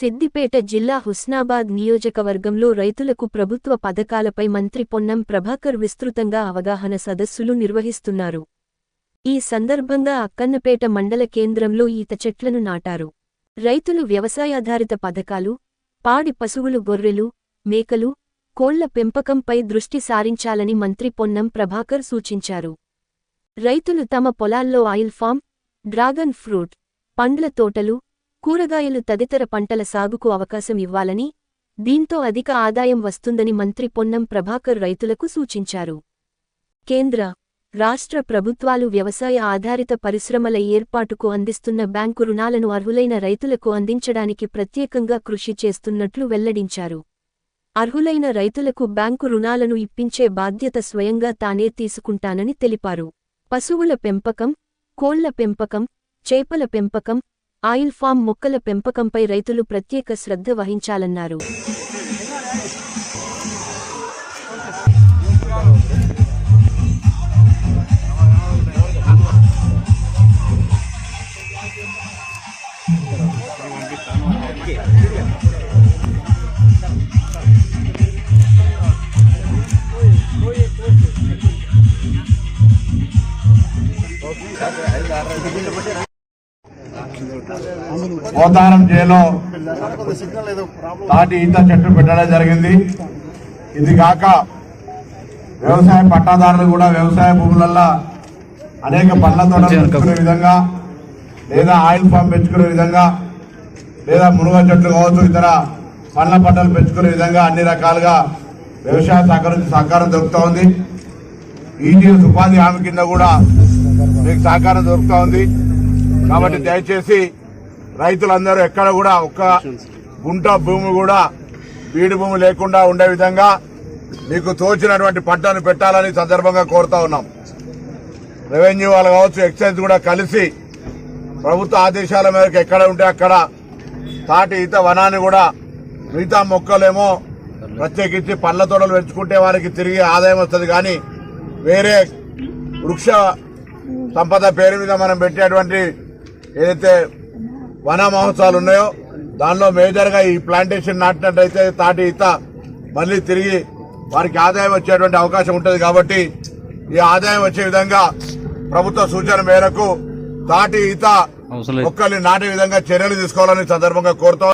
సిద్దిపేట జిల్లా హుస్నాబాద్ నియోజకవర్గంలో రైతులకు ప్రభుత్వ పథకాలపై మంత్రి పొన్నం ప్రభాకర్ విస్తృతంగా అవగాహన సదస్సులు నిర్వహిస్తున్నారు. ఈ సందర్భంగా అక్కన్నపేట మండల కేంద్రంలో ఈత చెట్లను నాటారు. రైతులు వ్యవసాయాధారిత పథకాలు, పాడి పశువులు గొర్రెలు, మేకలు, కోళ్ల పెంపకంపై దృష్టి సారించాలని మంత్రి పొన్నం ప్రభాకర్ సూచించారు. రైతులు తమ పొలాల్లో ఆయిల్ ఫామ్, డ్రాగన్ ఫ్రూట్, పండ్ల తోటలు, కూరగాయలు తదితర పంటల సాగుకు అవకాశం ఇవ్వాలని, దీంతో అధిక ఆదాయం వస్తుందని మంత్రి పొన్నం ప్రభాకర్ రైతులకు సూచించారు. కేంద్ర, రాష్ట్ర ప్రభుత్వాలు వ్యవసాయ ఆధారిత పరిశ్రమల ఏర్పాటుకు అందిస్తున్న బ్యాంకు రుణాలను అర్హులైన రైతులకు అందించడానికి ప్రత్యేకంగా కృషి చేస్తున్నట్లు వెల్లడించారు. అర్హులైన రైతులకు బ్యాంకు రుణాలను ఇప్పించే బాధ్యత స్వయంగా తానే తీసుకుంటానని తెలిపారు. పశువుల పెంపకం, కోళ్ల పెంపకం, చేపల పెంపకం, ఆయిల్ ఫామ్ మొక్కల పెంపకంపై రైతులు ప్రత్యేక శ్రద్ధ వహించాలన్నారు. పోతారం జైల్లో తాటి ఈత చెట్టు పెట్టడం జరిగింది. ఇది కాక వ్యవసాయ పట్టాదారులు కూడా వ్యవసాయ భూములలో అనేక పండ్ల తోటలు పెంచుకునే విధంగా, లేదా ఆయిల్ ఫామ్ పెంచుకునే విధంగా, లేదా మునగ చెట్లు కావచ్చు, ఇతర పండ్ల పంటలు పెంచుకునే విధంగా అన్ని రకాలుగా వ్యవసాయ సహకారం దొరుకుతూ ఉంది. ఈటీఎస్ ఉపాధి హామీ కింద కూడా మీకు సహకారం దొరుకుతూ ఉంది. కాబట్టి దయచేసి రైతులందరూ ఎక్కడ కూడా ఒక్క గుంట భూమి కూడా బీడు భూమి లేకుండా ఉండే విధంగా మీకు తోచినటువంటి పంటను పెట్టాలని సందర్భంగా కోరుతా ఉన్నాం. రెవెన్యూ వాళ్ళు కావచ్చు, ఎక్సైజ్ కూడా కలిసి ప్రభుత్వ ఆదేశాల మేరకు ఎక్కడ ఉంటే అక్కడ తాటి ఈత వనాన్ని కూడా, మిగతా మొక్కలేమో ప్రత్యేకించి పండ్ల తోటలు పెంచుకుంటే వారికి తిరిగి ఆదాయం వస్తుంది. కానీ వేరే వృక్ష సంపద పేరు మీద మనం పెట్టేటువంటి ఏదైతే వన మహోత్సవాలు ఉన్నాయో దానిలో మేజర్గా ఈ ప్లాంటేషన్ నాటినట్టయితే తాటి ఈత మళ్ళీ తిరిగి వారికి ఆదాయం వచ్చేటువంటి అవకాశం ఉంటుంది. కాబట్టి ఈ ఆదాయం వచ్చే విధంగా ప్రభుత్వ సూచన మేరకు తాటి ఈత మొక్కల్ని నాటే విధంగా చర్యలు తీసుకోవాలని సందర్భంగా కోరుతాం.